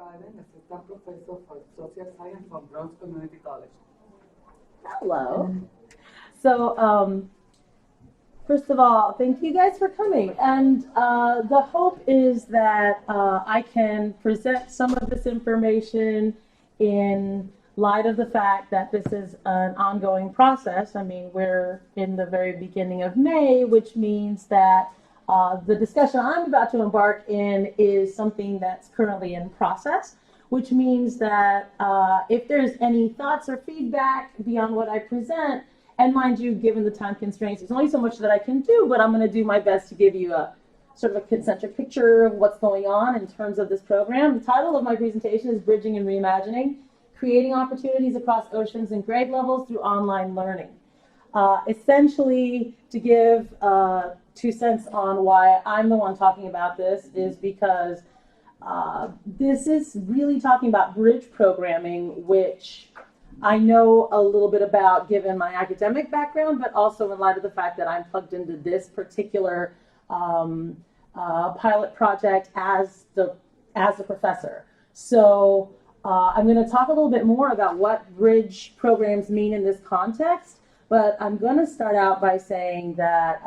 Biden, Assistant Professor for Social Science from Bronx Community College. Hello. So, first of all, thank you guys for coming. And the hope is that I can present some of this information in light of the fact that this is an ongoing process. I mean, we're in the very beginning of May, which means that the discussion I'm about to embark in is something that's currently in process, which means that if there's any thoughts or feedback beyond what I present, and mind you, given the time constraints, there's only so much that I can do, but I'm going to do my best to give you a sort of a concentric picture of what's going on in terms of this program. The title of my presentation is Bridging and Reimagining, Creating Opportunities Across Oceans and Grade Levels Through Online Learning. Essentially, to give 2 cents on why I'm the one talking about this is because this is really talking about bridge programming, which I know a little bit about given my academic background, but also in light of the fact that I'm plugged into this particular pilot project as the professor. So I'm going to talk a little bit more about what bridge programs mean in this context, but I'm going to start out by saying that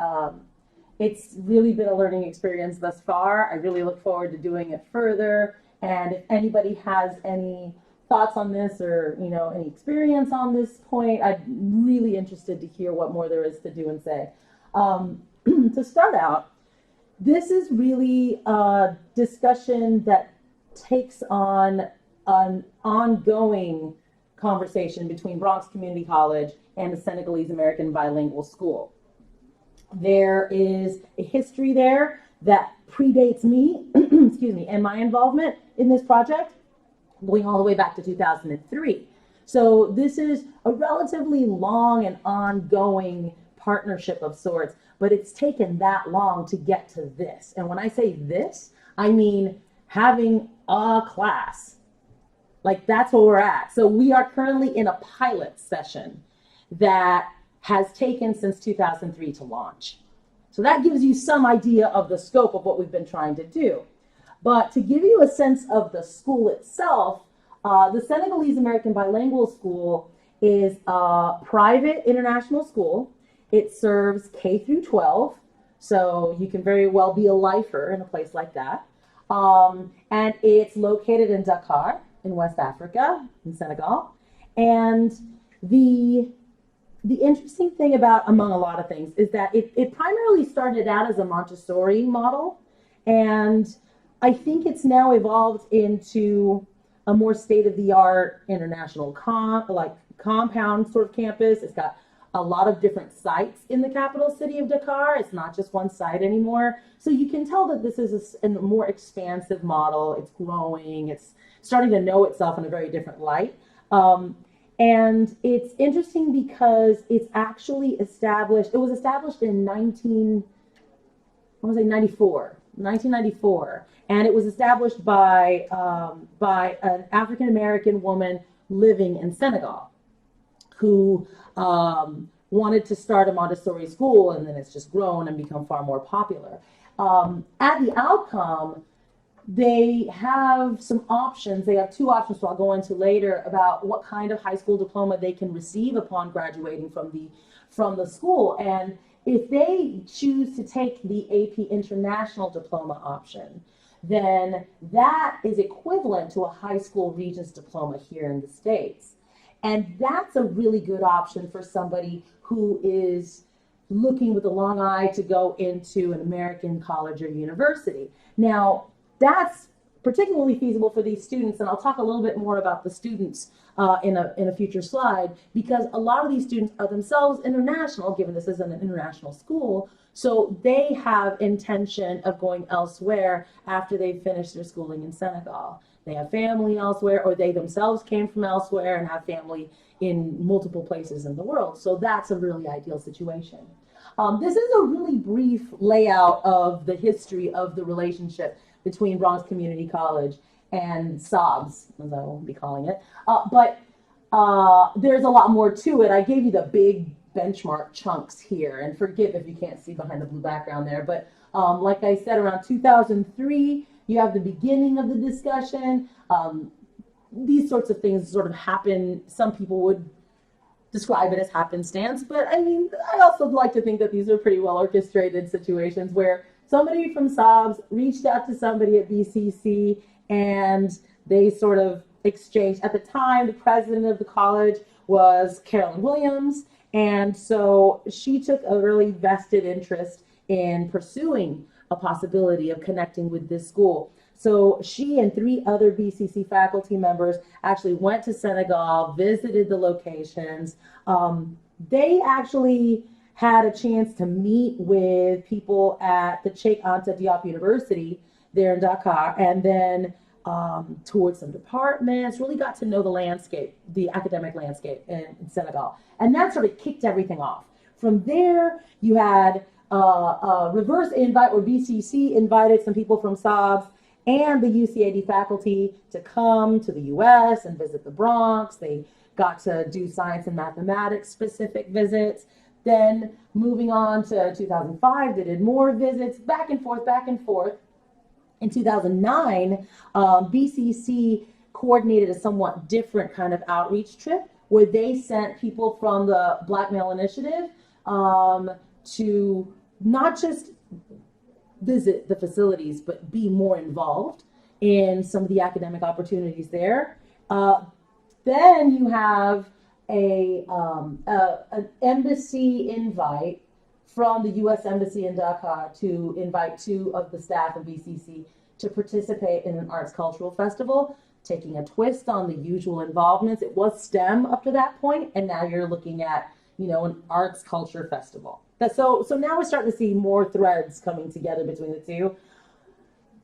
it's really been a learning experience thus far. I really look forward to doing it further. And if anybody has any thoughts on this or any experience on this point, I'm really interested to hear what more there is to do and say. To start out, this is really a discussion that takes on an ongoing conversation between Bronx Community College and the Senegalese American Bilingual School. There is a history there that predates me, excuse me, and my involvement in this project, going all the way back to 2003. So this is a relatively long and ongoing partnership of sorts, but it's taken that long to get to this. And when I say this, I mean having a class. Like, that's where we're at. So we are currently in a pilot session that has taken since 2003 to launch. So that gives you some idea of the scope of what we've been trying to do. But to give you a sense of the school itself, the Senegalese American Bilingual School is a private international school. It serves K through 12, so you can very well be a lifer in a place like that. And it's located in Dakar in West Africa, in Senegal. And the interesting thing about, among a lot of things, is that it primarily started out as a Montessori model, and I think it's now evolved into a more state-of-the-art international compound sort of campus. It's got a lot of different sites in the capital city of Dakar. It's not just one site anymore. So you can tell that this is a more expansive model. It's growing. It's starting to know itself in a very different light. And it's interesting because it's actually established, it was established in 1994. And it was established by an African-American woman living in Senegal who wanted to start a Montessori school, and then it's just grown and become far more popular. At the outcome, they have some options. They have 2 options, so I'll go into later, about what kind of high school diploma they can receive upon graduating from the school. And if they choose to take the AP International Diploma option, then that is equivalent to a high school Regents diploma here in the States. And that's a really good option for somebody who is looking with a long eye to go into an American college or university. Now, that's particularly feasible for these students, and I'll talk a little bit more about the students in a future slide, because a lot of these students are themselves international, given this is an international school, so they have intention of going elsewhere after they've finished their schooling in Senegal. They have family elsewhere, or they themselves came from elsewhere and have family in multiple places in the world. So that's a really ideal situation. This is a really brief layout of the history of the relationship between Bronx Community College and SOBS, as I will be calling it. But there's a lot more to it. I gave you the big benchmark chunks here, and forgive if you can't see behind the blue background there. But like I said, around 2003, You have the beginning of the discussion. These sorts of things sort of happen. Some people would describe it as happenstance, but I mean, I also like to think that these are pretty well orchestrated situations where somebody from SOBS reached out to somebody at BCC and they sort of exchanged. At the time, the president of the college was Carolyn Williams, and so she took a really vested interest in pursuing a possibility of connecting with this school. So she and 3 other BCC faculty members actually went to Senegal, visited the locations. They actually had a chance to meet with people at the Cheikh Anta Diop University there in Dakar, and then toured some departments, really got to know the landscape, the academic landscape in Senegal. And that sort of kicked everything off. From there, you had a reverse invite where BCC invited some people from SOBS and the UCAD faculty to come to the US and visit the Bronx. They got to do science and mathematics specific visits. Then moving on to 2005, they did more visits, back and forth, back and forth. In 2009, BCC coordinated a somewhat different kind of outreach trip where they sent people from the Black Male Initiative to not just visit the facilities, but be more involved in some of the academic opportunities there. Then you have an embassy invite from the U.S. Embassy in Dakar to invite 2 of the staff of BCC to participate in an arts cultural festival, taking a twist on the usual involvements. It was STEM up to that point, and now you're looking at, an arts culture festival. So now we're starting to see more threads coming together between the two.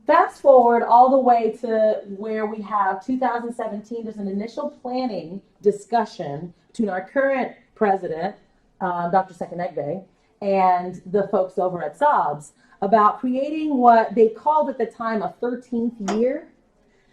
Fast forward all the way to where we have 2017, there's an initial planning discussion between our current president, Dr. Sekenegbe, and the folks over at SOBS about creating what they called at the time a 13th year.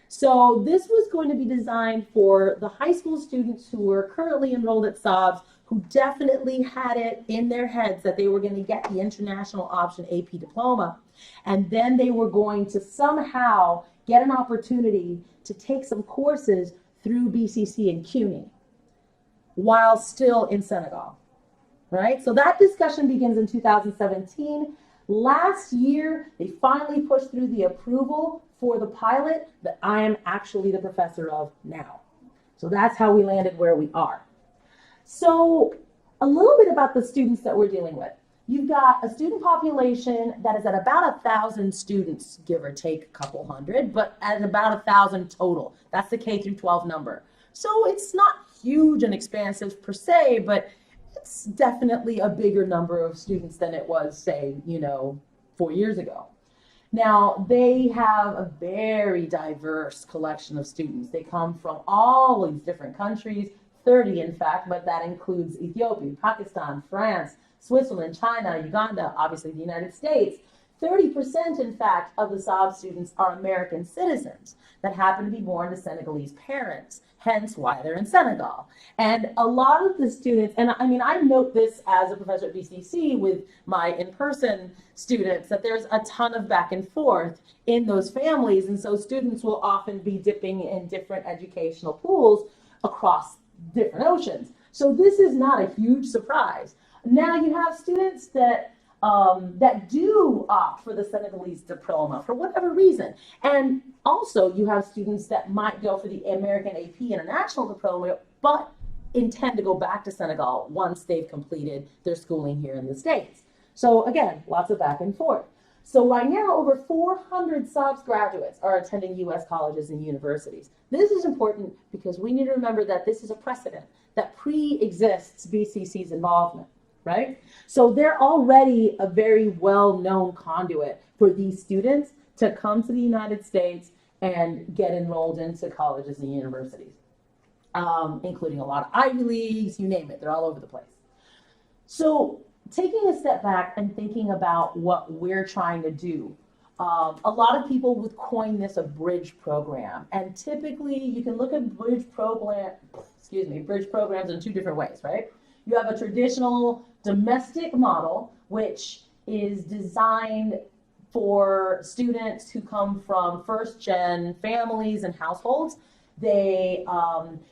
So this was going to be designed for the high school students who were currently enrolled at SOBS, who definitely had it in their heads that they were going to get the international option AP diploma. And then they were going to somehow get an opportunity to take some courses through BCC in CUNY while still in Senegal, right? So that discussion begins in 2017. Last year, they finally pushed through the approval for the pilot that I am actually the professor of now. So that's how we landed where we are. So a little bit about the students that we're dealing with. You've got a student population that is at about 1,000 students, give or take a couple hundred, but at about 1,000 total. That's the K through 12 number. So it's not huge and expansive per se, but it's definitely a bigger number of students than it was, say, 4 years ago. Now, they have a very diverse collection of students. They come from all these different countries, 30 in fact, but that includes Ethiopia, Pakistan, France, Switzerland, China, Uganda, obviously the United States. 30% in fact of the SOB students are American citizens that happen to be born to Senegalese parents, hence why they're in Senegal. And a lot of the students, and I mean, I note this as a professor at BCC with my in-person students, that there's a ton of back and forth in those families. And so students will often be dipping in different educational pools across different oceans. So this is not a huge surprise. Now you have students that do opt for the Senegalese diploma for whatever reason. And also you have students that might go for the American AP International diploma, but intend to go back to Senegal once they've completed their schooling here in the States. So again, lots of back and forth. So right now, over 400 SOBS graduates are attending U.S. colleges and universities. This is important because we need to remember that this is a precedent that pre-exists BCC's involvement, right? So they're already a very well-known conduit for these students to come to the United States and get enrolled into colleges and universities, including a lot of Ivy Leagues, you name it, they're all over the place. So taking a step back and thinking about what we're trying to do, a lot of people would coin this a bridge program. And typically you can look at bridge programs in 2 different ways, right? You have a traditional domestic model, which is designed for students who come from first-gen families and households. They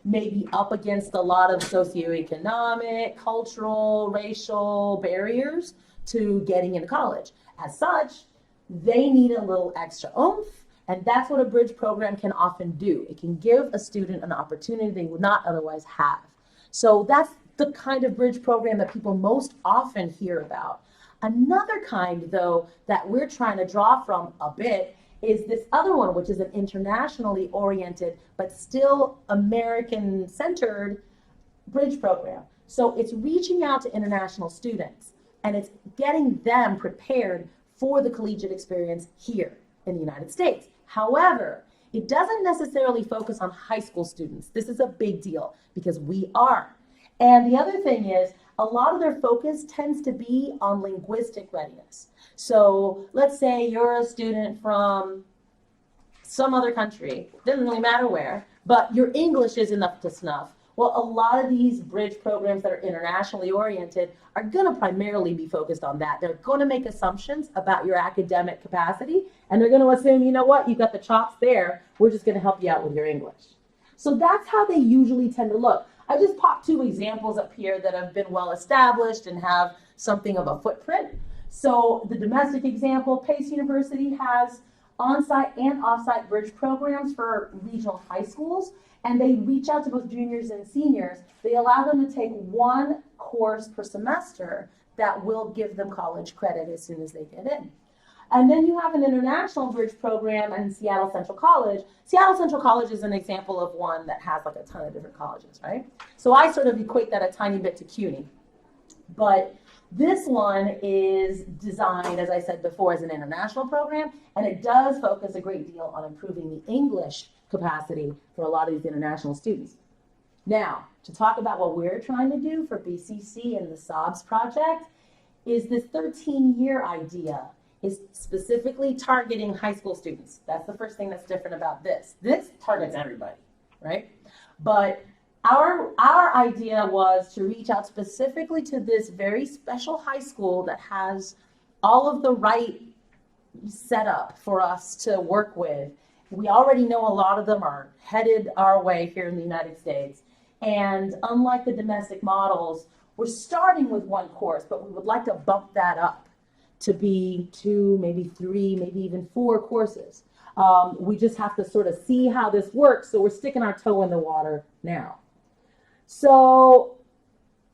may be up against a lot of socioeconomic, cultural, racial barriers to getting into college. As such, they need a little extra oomph, and that's what a bridge program can often do. It can give a student an opportunity they would not otherwise have. So that's the kind of bridge program that people most often hear about. Another kind, though, that we're trying to draw from a bit is this other one, which is an internationally oriented but still American-centered bridge program. So it's reaching out to international students, and it's getting them prepared for the collegiate experience here in the United States. However, it doesn't necessarily focus on high school students. This is a big deal because we are. And the other thing is, a lot of their focus tends to be on linguistic readiness. So let's say you're a student from some other country, doesn't really matter where, but your English isn't up to snuff. Well, a lot of these bridge programs that are internationally oriented are going to primarily be focused on that. They're going to make assumptions about your academic capacity, and they're going to assume, you know what, you've got the chops there, we're just going to help you out with your English. So that's how they usually tend to look. I just popped two examples up here that have been well established and have something of a footprint. So the domestic example, Pace University has on-site and off-site bridge programs for regional high schools, and they reach out to both juniors and seniors. They allow them to take one course per semester that will give them college credit as soon as they get in. And then you have an international bridge program in Seattle Central College. Seattle Central College is an example of one that has like a ton of different colleges, right? So I sort of equate that a tiny bit to CUNY. But this one is designed, as I said before, as an international program, and it does focus a great deal on improving the English capacity for a lot of these international students. Now, to talk about what we're trying to do for BCC and the SOBS project is this 13-year idea is specifically targeting high school students. That's the first thing that's different about this. This targets everybody, right? But our idea was to reach out specifically to this very special high school that has all of the right setup for us to work with. We already know a lot of them are headed our way here in the United States. And unlike the domestic models, we're starting with one course, but we would like to bump that up to be 2, maybe 3, maybe even 4 courses. We just have to sort of see how this works, so we're sticking our toe in the water now. So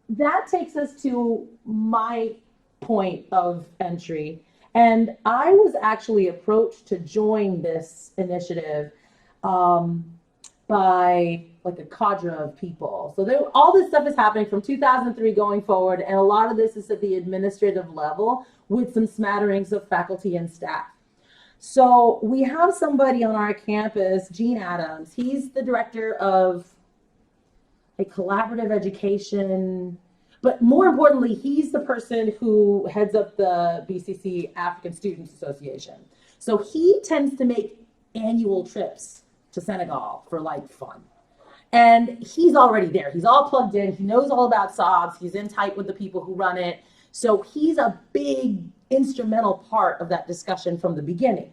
that takes us to my point of entry. And I was actually approached to join this initiative by like a cadre of people. So all this stuff is happening from 2003 going forward, and a lot of this is at the administrative level with some smatterings of faculty and staff. So we have somebody on our campus, Gene Adams. He's the director of a collaborative education, but more importantly, he's the person who heads up the BCC African Students Association. So he tends to make annual trips to Senegal for like fun. And he's already there. He's all plugged in. He knows all about SOBS. He's in tight with the people who run it. So he's a big instrumental part of that discussion from the beginning.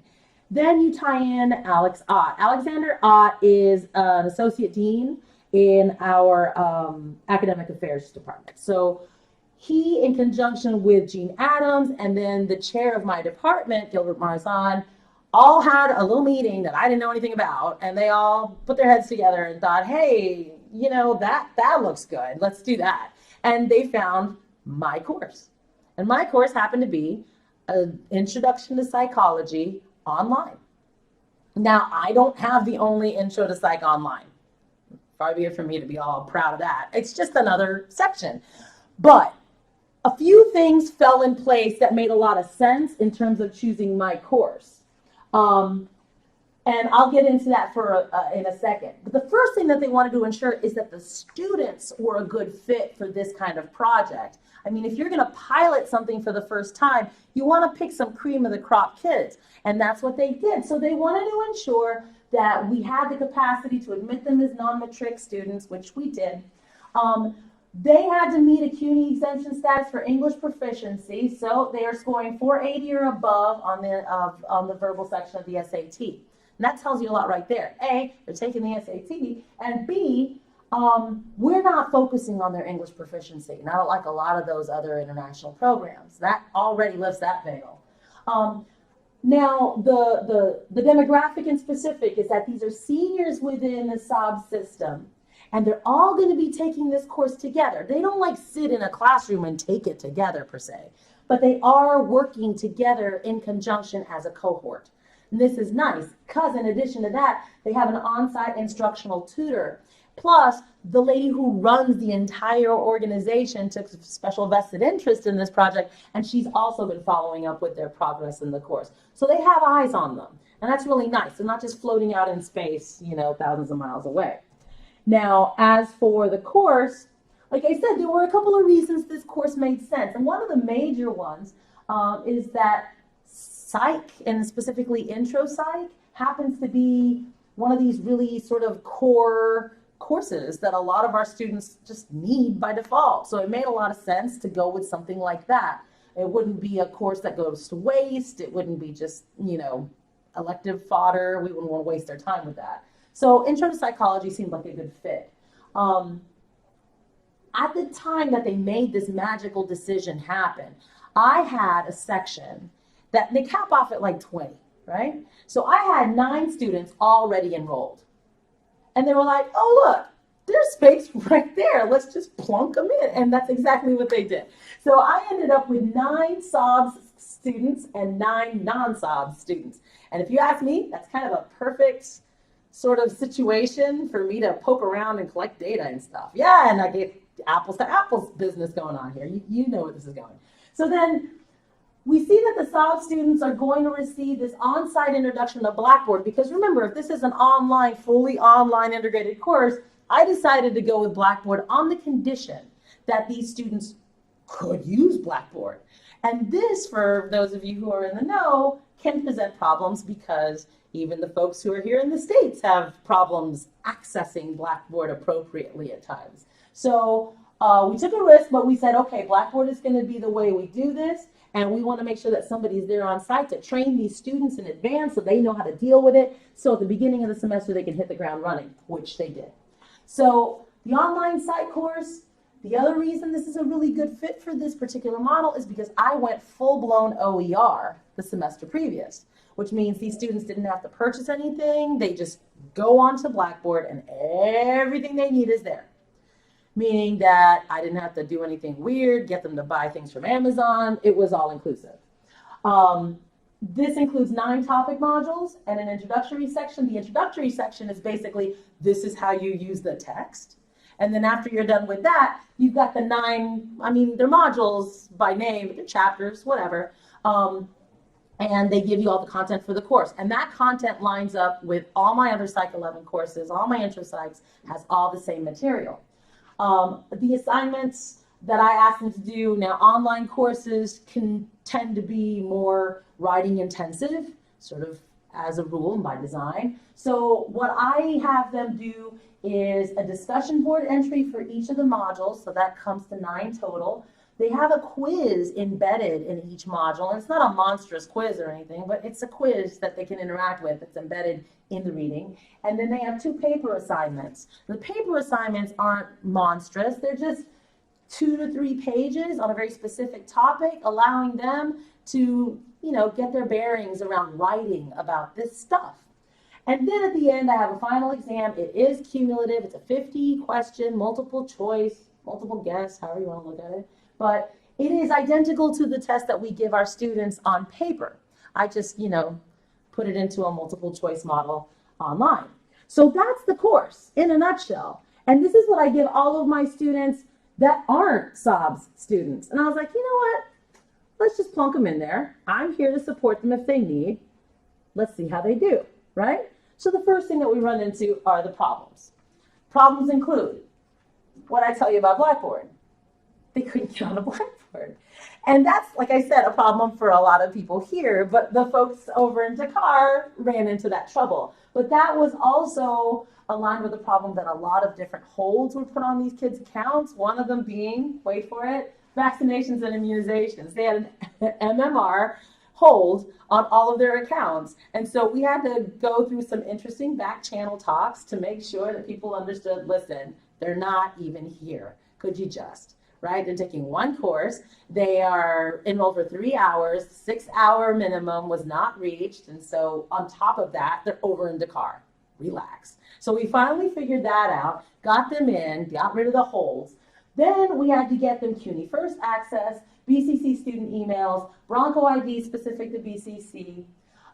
Then you tie in Alex Ott. Alexander Ott is an associate dean in our academic affairs department. So he, in conjunction with Gene Adams and then the chair of my department, Gilbert Marzan, all had a little meeting that I didn't know anything about, and they all put their heads together and thought, hey, you know, that looks good. Let's do that. And they found my course. And my course happened to be an introduction to psychology online. Now, I don't have the only intro to psych online. Far be it from me to be all proud of that. It's just another section. But a few things fell in place that made a lot of sense in terms of choosing my course. And I'll get into that in a second. But the first thing that they wanted to ensure is that the students were a good fit for this kind of project. I mean, if you're going to pilot something for the first time, you want to pick some cream of the crop kids. And that's what they did. So they wanted to ensure that we had the capacity to admit them as non-matric students, which we did. They had to meet a CUNY exemption status for English proficiency, so they are scoring 480 or above on the verbal section of the SAT. And that tells you a lot right there. A, they're taking the SAT, and B, we're not focusing on their English proficiency, not like a lot of those other international programs. That already lifts that veil. Now, the demographic in specific is that these are seniors within the SOB system, and they're all going to be taking this course together. They don't like sit in a classroom and take it together per se, but they are working together in conjunction as a cohort. And this is nice because in addition to that, they have an on-site instructional tutor. Plus, the lady who runs the entire organization took special vested interest in this project, and she's also been following up with their progress in the course. So they have eyes on them, and that's really nice. They're not just floating out in space, thousands of miles away. Now, as for the course, like I said, there were a couple of reasons this course made sense. And one of the major ones is that psych, and specifically intro psych, happens to be one of these really sort of core courses that a lot of our students just need by default. So it made a lot of sense to go with something like that. It wouldn't be a course that goes to waste. It wouldn't be just, elective fodder. We wouldn't want to waste their time with that. So intro to psychology seemed like a good fit. At the time that they made this magical decision happen, I had a section that they cap off at like 20, right? So I had 9 students already enrolled. And they were like, oh, look, there's space right there. Let's just plunk them in. And that's exactly what they did. So I ended up with 9 SOBS students and 9 non-SOBS students. And if you ask me, that's kind of a perfect sort of situation for me to poke around and collect data and stuff. Yeah, and I get apples to apples business going on here. You know where this is going. So then we see that the SOB students are going to receive this on-site introduction to Blackboard, because remember, if this is an online, fully online integrated course, I decided to go with Blackboard on the condition that these students could use Blackboard. And this, for those of you who are in the know, can present problems because even the folks who are here in the States have problems accessing Blackboard appropriately at times. So we took a risk, but we said, okay, Blackboard is going to be the way we do this. And we want to make sure that somebody's there on site to train these students in advance so they know how to deal with it. So at the beginning of the semester, they can hit the ground running, which they did. So the online site course, the other reason this is a really good fit for this particular model is because I went full-blown OER the semester previous, which means these students didn't have to purchase anything. They just go onto Blackboard and everything they need is there. Meaning that I didn't have to do anything weird, get them to buy things from Amazon. It was all inclusive. This includes 9 topic modules and an introductory section. The introductory section is basically, this is how you use the text. And then after you're done with that, you've got the 9, they're modules by name, but they're chapters, whatever. And they give you all the content for the course. And that content lines up with all my other Psych 11 courses, all my intro psychs, has all the same material. The assignments that I ask them to do now, online courses can tend to be more writing intensive, sort of as a rule and by design. So what I have them do is a discussion board entry for each of the modules. So that comes to 9 total. They have a quiz embedded in each module. And it's not a monstrous quiz or anything, but it's a quiz that they can interact with. It's embedded in the reading. And then they have 2 paper assignments. The paper assignments aren't monstrous. They're just 2 to 3 pages on a very specific topic, allowing them to, get their bearings around writing about this stuff. And then at the end, I have a final exam. It is cumulative. It's a 50-question, multiple choice, multiple guess, however you want to look at it. But it is identical to the test that we give our students on paper. I just, put it into a multiple choice model online. So that's the course in a nutshell. And this is what I give all of my students that aren't SOBS students. And I was like, you know what? Let's just plunk them in there. I'm here to support them if they need. Let's see how they do, right? So the first thing that we run into are the problems. Problems include what I tell you about Blackboard. They couldn't get on a Blackboard. And that's, like I said, a problem for a lot of people here, but the folks over in Dakar ran into that trouble. But that was also aligned with the problem that a lot of different holds were put on these kids' accounts. One of them being, wait for it, vaccinations and immunizations. They had an MMR hold on all of their accounts. And so we had to go through some interesting back channel talks to make sure that people understood, listen, they're not even here. Could you just? Right? They're taking one course. They are enrolled for 3 hours. 6-hour minimum was not reached. And so on top of that, they're over in Dakar. Relax. So we finally figured that out, got them in, got rid of the holds. Then we had to get them CUNY First access, BCC student emails, Bronco ID specific to BCC.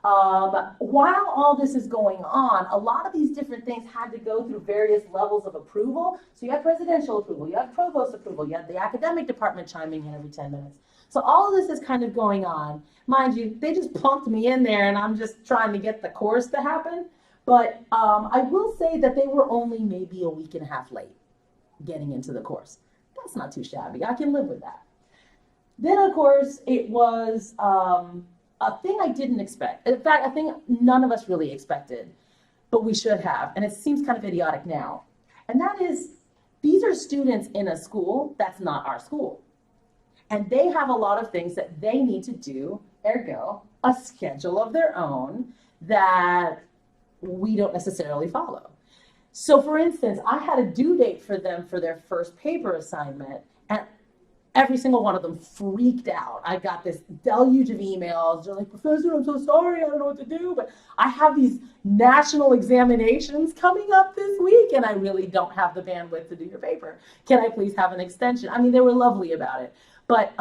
While all this is going on, a lot of these different things had to go through various levels of approval. So you have presidential approval, you have provost approval, you have the academic department chiming in every 10 minutes. So all of this is kind of going on. Mind you, they just plunked me in there and I'm just trying to get the course to happen. But I will say that they were only maybe a week and a half late getting into the course. That's not too shabby. I can live with that. Then, of course, it was a thing I didn't expect. In fact, I think none of us really expected, but we should have. And it seems kind of idiotic now. And that is, these are students in a school that's not our school. And they have a lot of things that they need to do, ergo, a schedule of their own that we don't necessarily follow. So for instance, I had a due date for them for their first paper assignment, and every single one of them freaked out. I got this deluge of emails. They're like, Professor, I'm so sorry, I don't know what to do, but I have these national examinations coming up this week, and I really don't have the bandwidth to do your paper. Can I please have an extension? I mean, they were lovely about it, but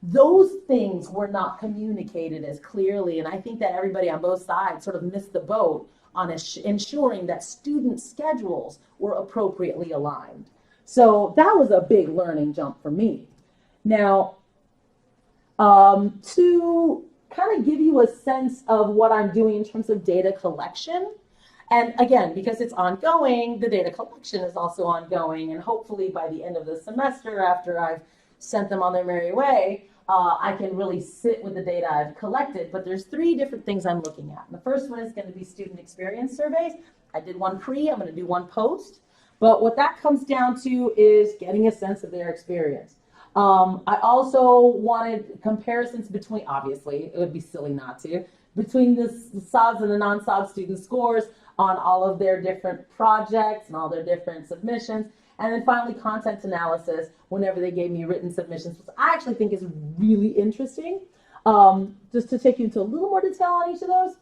those things were not communicated as clearly, and I think that everybody on both sides sort of missed the boat on ensuring that student schedules were appropriately aligned. So that was a big learning jump for me. Now, to kind of give you a sense of what I'm doing in terms of data collection, and again, because it's ongoing, the data collection is also ongoing, and hopefully by the end of the semester, after I've sent them on their merry way, I can really sit with the data I've collected. But there's 3 different things I'm looking at. And the first one is going to be student experience surveys. I did one pre, I'm going to do one post. But what that comes down to is getting a sense of their experience. I also wanted comparisons between, obviously, it would be silly not to, between the SOBs and the non-SOB student scores on all of their different projects and all their different submissions. And then finally, content analysis whenever they gave me written submissions, which I actually think is really interesting. Just to take you into a little more detail on each of those.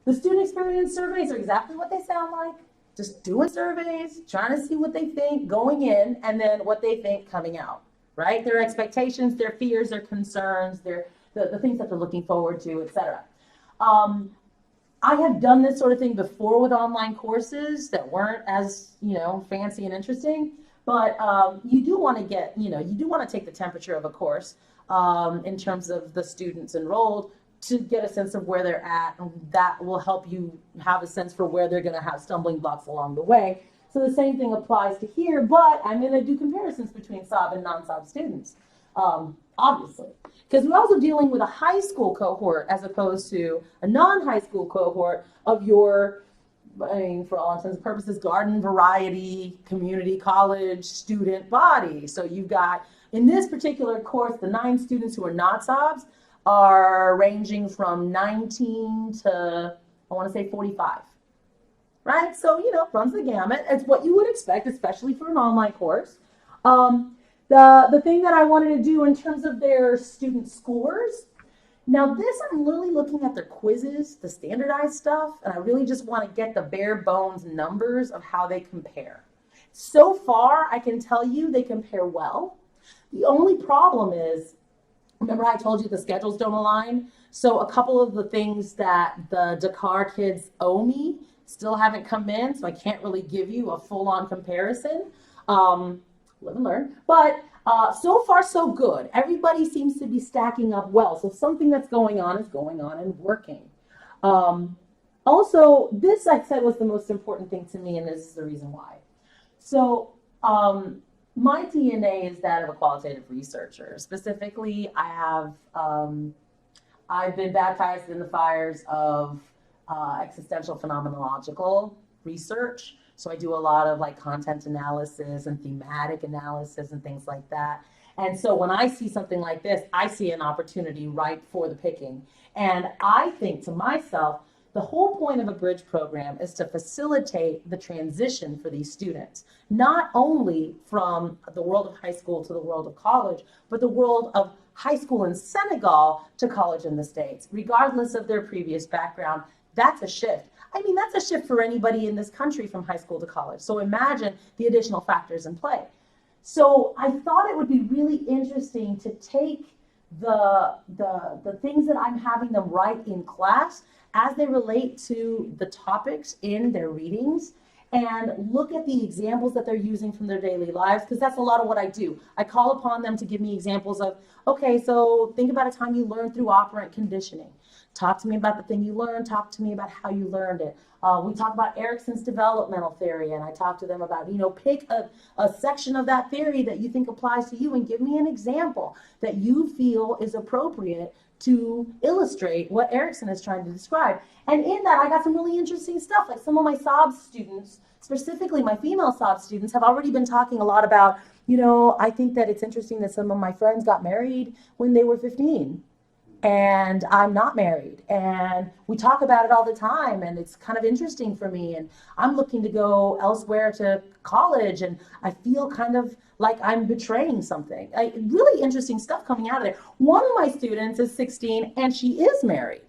The student experience surveys are exactly what they sound like. Just doing surveys, trying to see what they think going in, and then what they think coming out, right? Their expectations, their fears, their concerns, the things that they're looking forward to, etc. I have done this sort of thing before with online courses that weren't as, fancy and interesting, but you do want to get, you do want to take the temperature of a course in terms of the students enrolled to get a sense of where they're at, and that will help you have a sense for where they're going to have stumbling blocks along the way. So the same thing applies to here, but I'm going to do comparisons between SOB and non-SOB students, obviously. Because we're also dealing with a high school cohort as opposed to a non-high school cohort of your, for all intents and purposes, garden variety, community college student body. So you've got, in this particular course, the 9 students who are not SOBs are ranging from 19 to, I want to say 45. Right? So, runs the gamut. It's what you would expect, especially for an online course. The thing that I wanted to do in terms of their student scores, now this I'm really looking at their quizzes, the standardized stuff, and I really just want to get the bare bones numbers of how they compare. So far, I can tell you they compare well. The only problem is, remember I told you the schedules don't align? So a couple of the things that the Dakar kids owe me still haven't come in, so I can't really give you a full-on comparison. Live and learn. But so far, so good. Everybody seems to be stacking up well. So something that's going on is going on and working. Also, this I said was the most important thing to me, and this is the reason why. So my DNA is that of a qualitative researcher. Specifically, I've been baptized in the fires of existential phenomenological research. So I do a lot of like content analysis and thematic analysis and things like that. And so when I see something like this, I see an opportunity right for the picking. And I think to myself, the whole point of a bridge program is to facilitate the transition for these students, not only from the world of high school to the world of college, but the world of high school in Senegal to college in the States, regardless of their previous background. That's a shift. I mean, that's a shift for anybody in this country from high school to college. So imagine the additional factors in play. So I thought it would be really interesting to take the things that I'm having them write in class as they relate to the topics in their readings and look at the examples that they're using from their daily lives, because that's a lot of what I do. I call upon them to give me examples of, okay, so think about a time you learned through operant conditioning. Talk to me about the thing you learned. Talk to me about how you learned it. We talk about Erikson's developmental theory, and I talk to them about, pick a section of that theory that you think applies to you and give me an example that you feel is appropriate to illustrate what Erikson is trying to describe. And in that, I got some really interesting stuff. Like some of my SOB students, specifically my female SOB students, have already been talking a lot about, I think that it's interesting that some of my friends got married when they were 15. And I'm not married, and we talk about it all the time, and it's kind of interesting for me, and I'm looking to go elsewhere to college, and I feel kind of like I'm betraying something. Really interesting stuff coming out of there. One of my students is 16, and she is married.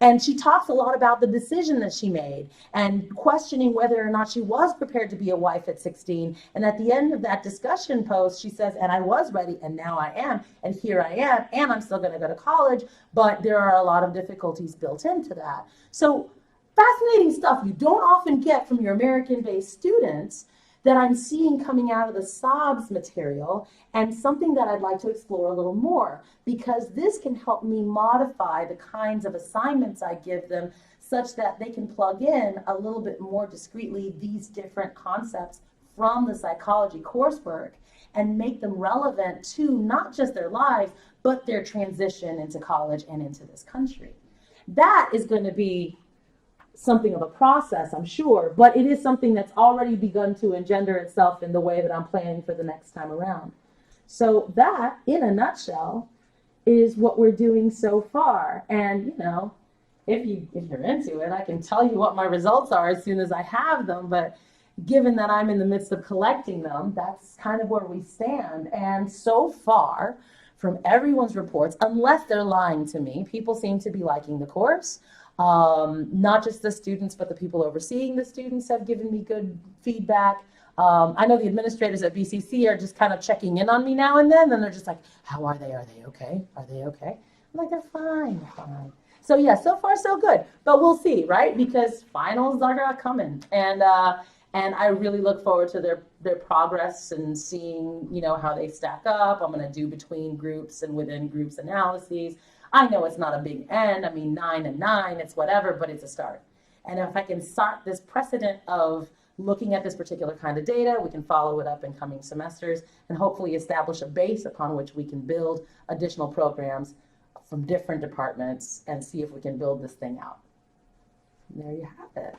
And she talks a lot about the decision that she made and questioning whether or not she was prepared to be a wife at 16. And at the end of that discussion post, she says, and I was ready, and now I am, and here I am, and I'm still going to go to college, but there are a lot of difficulties built into that. So fascinating stuff you don't often get from your American-based students that I'm seeing coming out of the SOBS material, and something that I'd like to explore a little more, because this can help me modify the kinds of assignments I give them such that they can plug in a little bit more discreetly these different concepts from the psychology coursework and make them relevant to not just their lives, but their transition into college and into this country. That is going to be something of a process, I'm sure, but it is something that's already begun to engender itself in the way that I'm planning for the next time around. So that, in a nutshell, is what we're doing so far. And, if you're into it, I can tell you what my results are as soon as I have them, but given that I'm in the midst of collecting them, that's kind of where we stand. And so far, from everyone's reports, unless they're lying to me, people seem to be liking the course. Not just the students, but the people overseeing the students have given me good feedback. I know the administrators at BCC are just kind of checking in on me now and then they're just like, how are they? Are they okay? Are they okay? I'm like, they're fine, they're fine. So yeah, so far so good, but we'll see, right? Because finals are coming, and I really look forward to their progress and seeing, how they stack up. I'm going to do between groups and within groups analyses. I know it's not a big end. I mean, 9 and 9, it's whatever, but it's a start. And if I can start this precedent of looking at this particular kind of data, we can follow it up in coming semesters and hopefully establish a base upon which we can build additional programs from different departments and see if we can build this thing out. And there you have it.